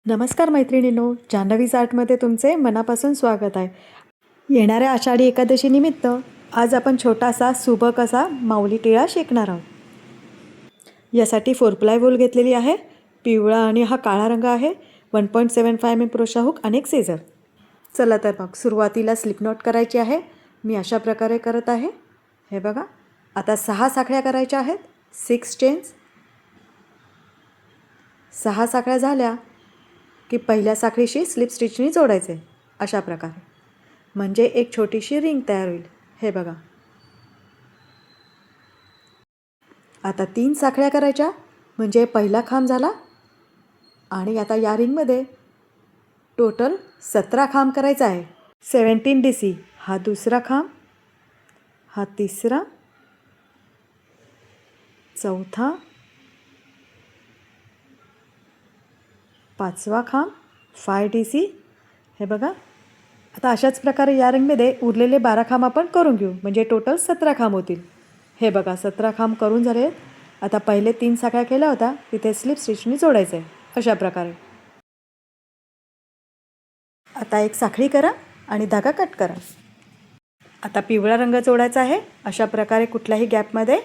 नमस्कार मैत्रिणींनो, जान्हवीज आर्टमध्ये तुमचे मनापासून स्वागत आहे. येणाऱ्या आषाढी एकादशी निमित्त आज आपण छोटासा सुबक असा माऊली टिळा शिकणार आहोत. यासाठी 4 प्लाय वूल घेतलेली आहे. पिवळा आणि हा काळा रंग आहे. 1.75 mm क्रोशा हुक आणि एक सीझर. चला तर मग सुरुवातीला स्लिप नॉट करायची आहे. मी अशा प्रकारे करत आहे. हे बघा, आता 6 साखळ्या करायच्या आहेत. 6 चेन्स. 6 साखळ्या झाल्या की पहिल्या साखळीशी स्लिप स्टिचनी जोडायचे अशा प्रकारे, म्हणजे एक छोटीशी रिंग तयार होईल. हे बघा, आता 3 साखळ्या करायच्या म्हणजे पहिला खांब झाला. आणि आता या रिंगमध्ये टोटल 17 खांब करायचा आहे. 17 DC हा दुसरा खांब, हा तिसरा, चौथा, 5वा खांब, 5 DC. हे बघा, आता अशाच प्रकारे या रिंगमध्ये उरलेले 12 खांब आपण करून घेऊ, म्हणजे टोटल 17 खांब होतील. हे बघा, 17 खांब करून झाले. आता पहिले 3 साखळ्या केल्या होत्या तिथे स्लिप स्टिचनी जोडायचं आहे अशा प्रकारे. आता एक साखळी करा आणि धागा कट करा. आता पिवळा रंग जोडायचा आहे. अशा प्रकारे कुठल्याही गॅपमध्ये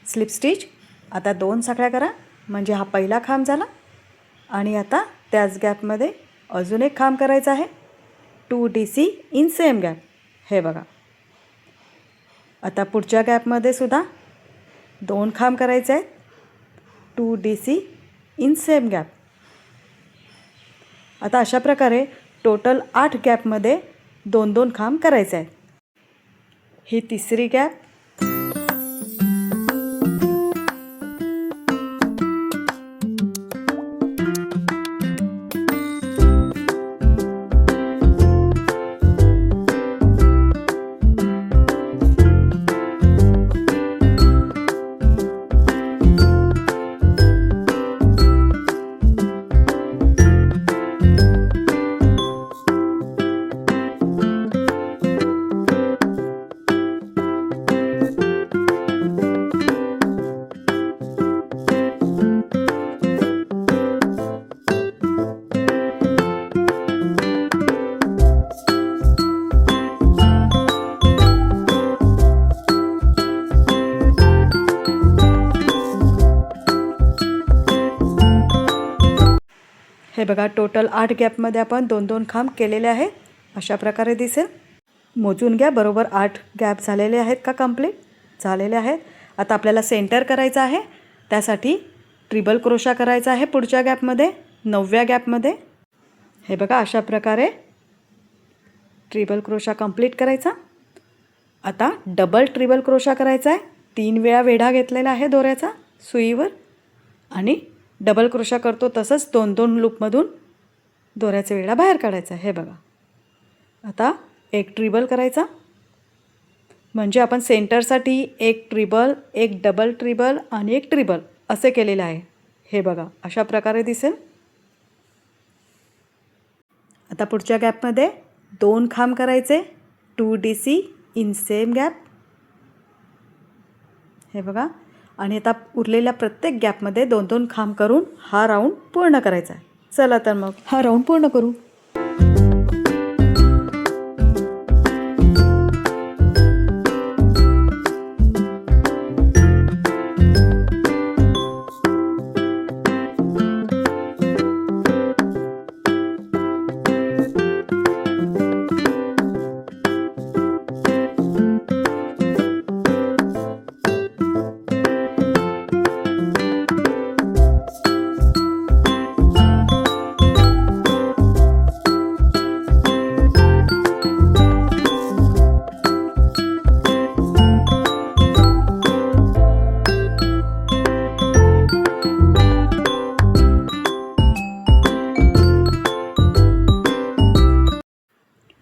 स्लिप स्टिच. आता 2 साखळ्या करा म्हणजे हा पहिला खांब झाला. आणि आता त्याच गॅपमध्ये अजून एक खांब करायचा आहे. 2 DC इन सेम गॅप. हे बघा, आता पुढच्या गॅपमध्ये सुद्धा 2 खांब करायचे आहेत. 2 DC इन सेम गॅप. आता अशा प्रकारे टोटल 8 गॅपमध्ये 2-2 खांब करायचे आहेत. ही तिसरी गॅप. हे बघा, टोटल 8 गॅपमध्ये आपण 2-2 खांब केलेले आहेत. अशा प्रकारे दिसेल. मोजून घ्या, बरोबर 8 गॅप झालेले आहेत का कंप्लीट? झालेले आहेत. आता आपल्याला सेंटर करायचं आहे. त्यासाठी ट्रिबल क्रोशा करायचा आहे पुढच्या गॅपमध्ये, 9व्या गॅपमध्ये. हे बघा, अशा प्रकारे ट्रिबल क्रोशा कंप्लीट करायचा. आता डबल ट्रिबल क्रोशा करायचा आहे. 3 वेळा वेढा घेतलेला आहे दोऱ्याचा सुईवर आणि डबल क्रोशा करतो तसंच 2-2 लूपमधून दोऱ्याचा वेढा बाहेर काढायचा. हे बघा, आता एक ट्रिबल करायचा, म्हणजे आपण सेंटरसाठी एक ट्रिबल, एक डबल ट्रिबल आणि एक ट्रिबल असे केलेले आहे. हे बघा, अशा प्रकारे दिसेल. आता पुढच्या गॅपमध्ये 2 खांब करायचे. 2 DC इन सेम गॅप. हे बघा, आणि आता उरलेल्या प्रत्येक गॅपमध्ये 2-2 खांब करून हा राऊंड पूर्ण करायचा आहे. चला तर मग हा राऊंड पूर्ण करू.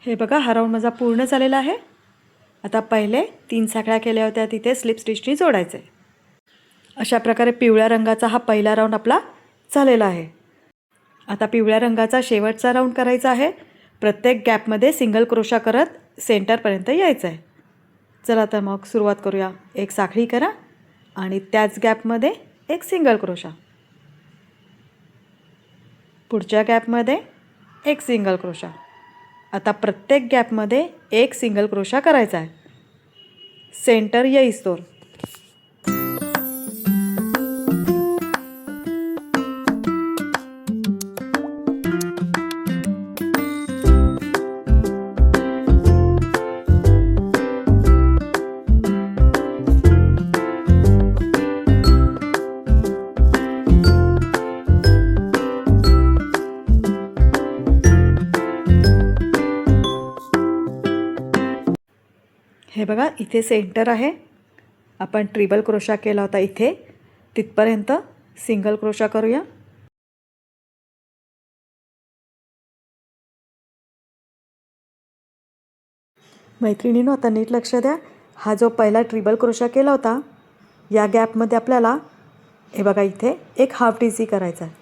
हे बघा, हा राऊंड माझा पूर्ण झालेला आहे. आता पहिले 3 साखळ्या केल्या होत्या तिथे स्लिप स्टिचनी जोडायचे. अशा प्रकारे पिवळ्या रंगाचा हा पहिला राऊंड आपला झालेला आहे. आता पिवळ्या रंगाचा शेवटचा राऊंड करायचा आहे. प्रत्येक गॅपमध्ये सिंगल क्रोशा करत सेंटरपर्यंत यायचं आहे. चला तर मग सुरुवात करूया. एक साखळी करा आणि त्याच गॅपमध्ये एक सिंगल क्रोशा. पुढच्या गॅपमध्ये एक सिंगल क्रोशा. आता प्रत्येक गॅपमध्ये एक सिंगल क्रोशा करायचा आहे सेंटर येईस्तोवर. हे बघा इथे सेंटर आहे. आपण ट्रिपल क्रोशा केला होता इथे, तिथपर्यंत सिंगल क्रोशा करूया. मैत्रिणींनो आता नीट लक्ष द्या. हा जो पहिला ट्रिपल क्रोशा केला होता या गॅपमध्ये आपल्याला हे बघा इथे एक हाफ टीसी करायचा आहे.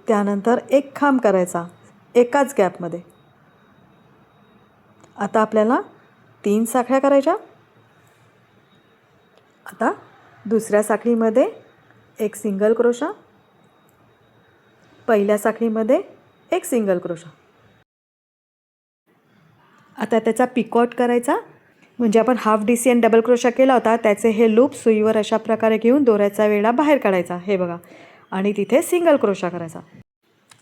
त्यानंतर एक खांब करायचा एकाच गॅपमध्ये. आता आपल्याला 3 साखळ्या करायच्या. आता दुसऱ्या साखळीमध्ये एक सिंगल क्रोशा, पहिल्या साखळीमध्ये एक सिंगल क्रोशा. आता त्याचा पिकॉट करायचा. म्हणजे आपण हाफ डीसी आणि डबल क्रोशा केला होता त्याचे हे लूप सुईवर अशा प्रकारे घेऊन दोऱ्याचा वेढा बाहेर काढायचा. हे बघा आणि तिथे सिंगल क्रोशा करायचा.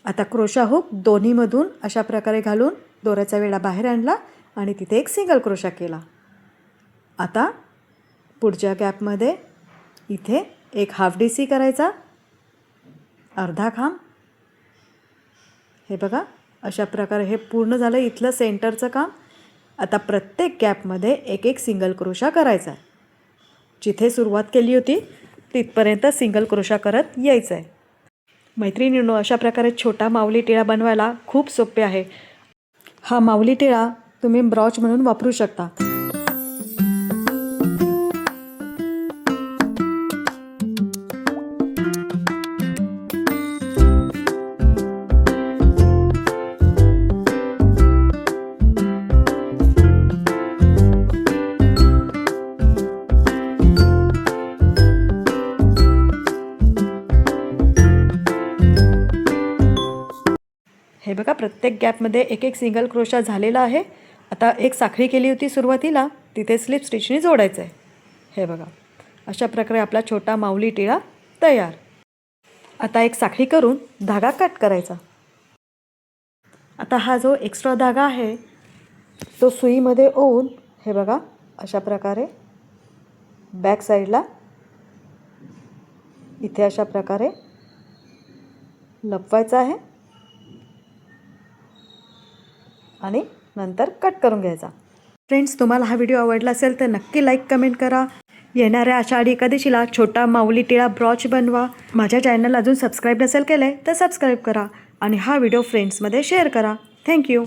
आता क्रोशा हुक दोन्हीमधून अशा प्रकारे घालून दोऱ्याचा वेढा बाहेर आणला आणि तिथे एक सिंगल क्रोशा केला. आता पुढच्या गॅपमध्ये इथे एक हाफ डी सी करायचा, अर्धा खांब. हे बघा अशा प्रकारे हे पूर्ण झालं इथलं सेंटरचं काम. आता प्रत्येक गॅपमध्ये एक एक सिंगल क्रोशा करायचा आहे. जिथे सुरुवात केली होती तिथपर्यंत सिंगल क्रोशा करत यायचं आहे. मैत्रिणींनो अशा प्रकारे छोटा माऊली टिळा बनवायला खूप सोपे आहे. हा माऊली टिळा तुम्ही ब्रॉच म्हणून वापरू शकता. हे बघा प्रत्येक गॅपमध्ये एक एक सिंगल क्रोशा झालेला आहे. आता एक साखळी केली होती सुरुवातीला तिथे स्लिप स्टिचने जोडायचं आहे. हे बघा अशा प्रकारे आपला छोटा माऊली टिळा तयार. आता एक साखळी करून धागा कट करायचा. आता हा जो एक्स्ट्रा धागा आहे तो सुईमध्ये ओवून हे बघा अशा प्रकारे बॅक साईडला इथे अशा प्रकारे लपवायचा आहे आणि नंतर कट करून घ्यायचा. फ्रेंड्स तुम्हाला हा व्हिडिओ आवडला असेल तर नक्की लाईक कमेंट करा. येणाऱ्या आषाढी एकादशीला छोटा माऊली टिळा ब्रॉच बनवा. माझ्या चॅनलला अजून सबस्क्राईब नसेल केलं तर सबस्क्राईब करा आणि हा व्हिडिओ फ्रेंड्समध्ये शेअर करा. थँक्यू.